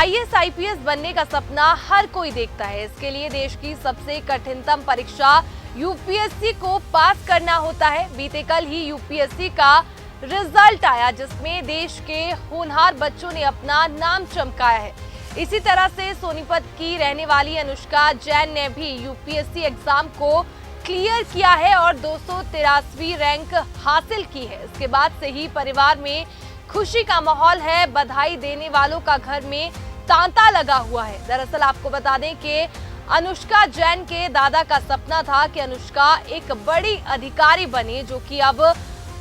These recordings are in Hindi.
आईएएस आईपीएस बनने का सपना हर कोई देखता है। इसके लिए देश की सबसे कठिनतम परीक्षा यूपीएससी को पास करना होता है। बीते कल ही यूपीएससी का रिजल्ट आया, जिसमें देश के होनहार बच्चों ने अपना नाम चमकाया है। इसी तरह से सोनीपत की रहने वाली अनुष्का जैन ने भी यूपीएससी एग्जाम को क्लियर किया है और 283वीं रैंक हासिल की है। इसके बाद से ही परिवार में खुशी का माहौल है। बधाई देने वालों का घर में तांता लगा हुआ है। दरअसल आपको बता दें कि अनुष्का जैन के दादा का सपना था कि अनुष्का एक बड़ी अधिकारी बने, जो कि अब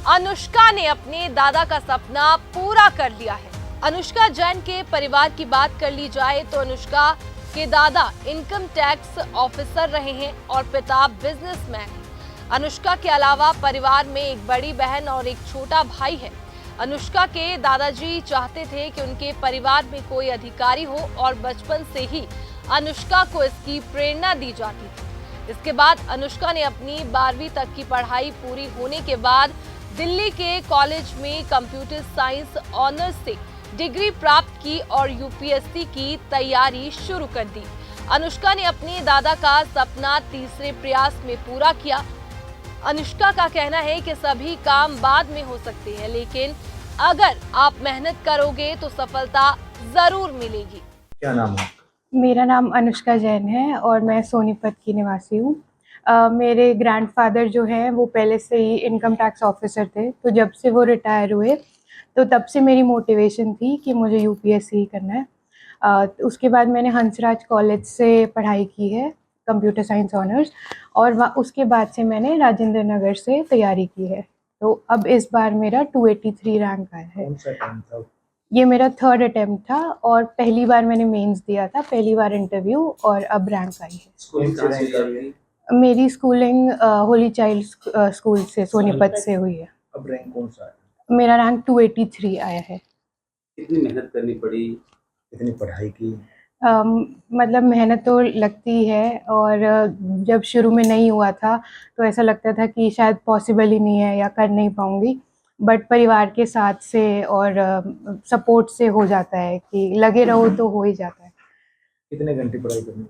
अनुष्का ने अपने दादा का सपना पूरा कर लिया है। अनुष्का जैन के परिवार की बात कर ली जाए तो अनुष्का के दादा इनकम टैक्स ऑफिसर रहे हैं और पिता बिजनेसमैन हैं। अनुष्का के अलावा परिवार में एक बड़ी बहन और एक छोटा भाई है। अनुष्का के दादाजी चाहते थे कि उनके परिवार में कोई अधिकारी हो और बचपन से ही अनुष्का को इसकी प्रेरणा दी जाती थी। इसके बाद अनुष्का ने अपनी 12वीं तक की पढ़ाई पूरी होने के बाद दिल्ली के कॉलेज में कंप्यूटर साइंस ऑनर्स से डिग्री प्राप्त की और यूपीएससी की तैयारी शुरू कर दी। अनुष्का ने अपने दादा का सपना तीसरे प्रयास में पूरा किया। अनुष्का का कहना है कि सभी काम बाद में हो सकते हैं, लेकिन अगर आप मेहनत करोगे तो सफलता जरूर मिलेगी। क्या नाम है? मेरा नाम अनुष्का जैन है और मैं सोनीपत की निवासी हूँ। मेरे ग्रैंडफादर जो हैं वो पहले से ही इनकम टैक्स ऑफिसर थे, तो जब से वो रिटायर हुए तो तब से मेरी मोटिवेशन थी कि मुझे यूपीएससी ही करना है। उसके बाद मैंने हंसराज कॉलेज से पढ़ाई की है, कंप्यूटर साइंस ऑनर्स, और उसके बाद से मैंने राजेंद्र नगर से तैयारी की है। तो अब इस बार मेरा 283 रैंक आया है। कौन सा टाइम था? ये मेरा 3rd अटेम्प्ट था और पहली बार मैंने मेंस दिया था, पहली बार इंटरव्यू, और अब रैंक आई है। कौन सी रैंक आई है? मेरी स्कूलिंग होली चाइल्ड स्कूल से सोनीपत से हुई है। अब रैंक कौन सा है? मेरा रैंक 283 आया है। कितनी मेहनत करनी पड़ी? कितनी पढ़ाई की? मतलब मेहनत तो लगती है, और जब शुरू में नहीं हुआ था तो ऐसा लगता था कि शायद पॉसिबल ही नहीं है या कर नहीं पाऊँगी, बट परिवार के साथ से और सपोर्ट से हो जाता है कि लगे रहो तो हो ही जाता है। कितने घंटे पढ़ाई करनी?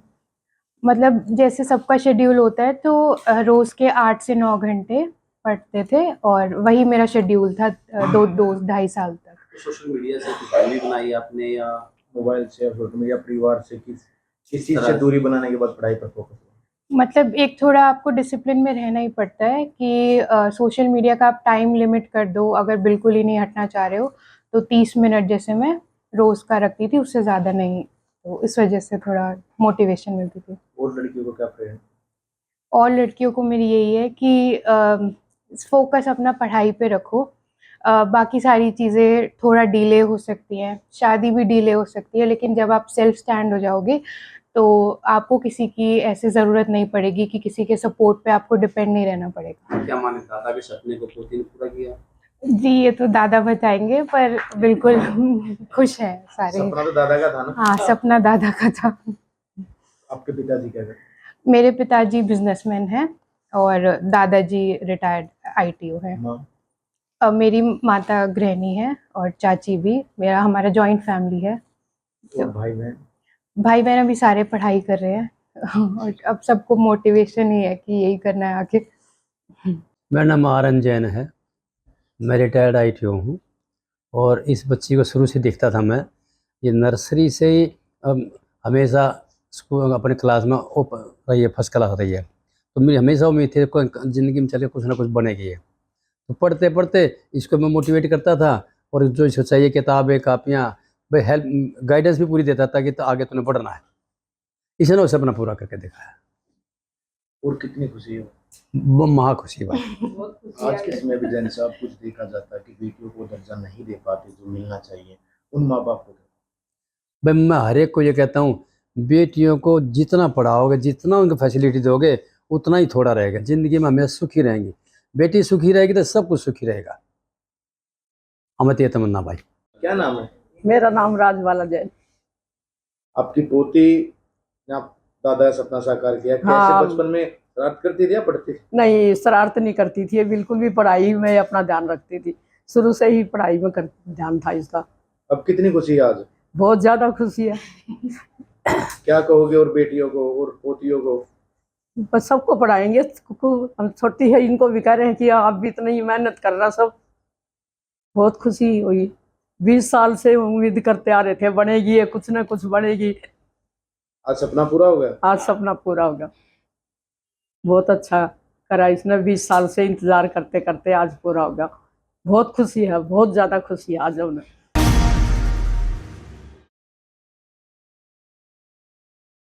मतलब जैसे सबका शेड्यूल होता है तो रोज़ के 8 से 9 घंटे पढ़ते थे, और वही मेरा शेड्यूल था 2-2.5 साल तक। सोशल मीडिया से कुछ दूरी बनाई आपने, या मोबाइल से, सोशल मीडिया, परिवार से, किस चीज़ से दूरी बनाने के बाद पढ़ाई पर फोकस हुआ? मतलब एक थोड़ा आपको डिसिप्लिन में रहना ही पड़ता है कि सोशल मीडिया का आप टाइम लिमिट कर दो। अगर बिल्कुल ही नहीं हटना चाह रहे हो तो 30 मिनट जैसे मैं रोज़ का रखती थी, उससे ज़्यादा नहीं। तो इस वजह से थोड़ा मोटिवेशन मिलती थी। और लड़कियों को क्या प्रेरणा? और लड़कियों को मेरी यही है कि फोकस अपना पढ़ाई पे रखो। बाकी सारी चीज़ें थोड़ा डिले हो सकती हैं, शादी भी डिले हो सकती है, लेकिन जब आप सेल्फ स्टैंड हो जाओगे तो आपको किसी की ऐसी ज़रूरत नहीं पड़ेगी कि किसी के सपोर्ट पे आपको डिपेंड नहीं रहना पड़ेगा। क्या माने, दादा के सपने को पोती ने पूरा किया? जी, ये तो दादा बताएंगे, पर बिल्कुल खुश हैं सारे। सपना तो दादा का था ना? हाँ, सपना दादा का था। आपके पिताजी क्या करते? मेरे पिताजी बिजनेसमैन हैं और दादाजी रिटायर्ड आईटीओ हैं। माँ? मेरी माता गृहिणी है और चाची भी। हमारा जॉइंट फैमिली है। और भाई बहन? भाई बहन अभी सारे पढ़ाई कर रहे हैं और अब सबको मोटिवेशन ही है कि यही करना है आगे। मेरा नाम आरन जैन है। मैं रिटायर्ड आईटीओ हूँ और इस बच्ची को शुरू से देखता था मैं। ये नर्सरी से ही हमेशा स्कूल अपने क्लास में रही है, फर्स्ट क्लास रही है। तो मेरी हमेशा उम्मीद थी कोई ज़िंदगी में चले कुछ ना कुछ बनेगी है। तो पढ़ते पढ़ते इसको मैं मोटिवेट करता था, और जो इसको चाहिए किताबें कापियाँ, भाई हेल्प गाइडेंस भी पूरी देता था कि तो आगे तूने पढ़ना है। इसने वो सपना पूरा करके दिखाया। और कितनी खुशी हो? वो महा खुशी बात। आज के समय में जैन साहब कुछ देखा जाता है कि बेटियों को दर्जा नहीं दे पाते जो मिलना चाहिए, उन माँ बाप को? भाई मैं हर एक को ये कहता हूँ, बेटियों को जितना पढ़ाओगे, जितना उनको फैसिलिटी दोगे, उतना ही थोड़ा रहेगा। ज़िंदगी में हमेशा सुखी रहेंगी। बेटी सुखी रहेगी तो सब कुछ सुखी रहेगा। अमित तमन्ना भाई। क्या नाम है? मेरा नाम राजबाला जैन। आपकी पोती ने आप दादा का सपना साकार किया, कैसे? हाँ। बचपन में शरारत करती थी या पढ़ती थी? नहीं, शरारत नहीं करती थी, बिल्कुल भी पढ़ाई में अपना ध्यान रखती थी। शुरू से ही पढ़ाई में ध्यान था इसका। अब कितनी खुशी है आज? बहुत ज्यादा खुशी है। क्या कहोगे और बेटियों को और पोतियों को? बस सबको पढ़ाएंगे, हम छोटी है इनको भी कह रहे हैं कि आप भी इतनी ही मेहनत कर रहा सब। बहुत खुशी हुई, 20 साल से उम्मीद करते आ रहे थे बनेगी ये, कुछ ना कुछ बनेगी। आज सपना पूरा हो गया। आज सपना पूरा हो गया। बहुत अच्छा करा इसने, 20 साल से इंतजार करते करते आज पूरा हो गया। बहुत खुशी है, बहुत ज्यादा खुशी है आज उन्हें।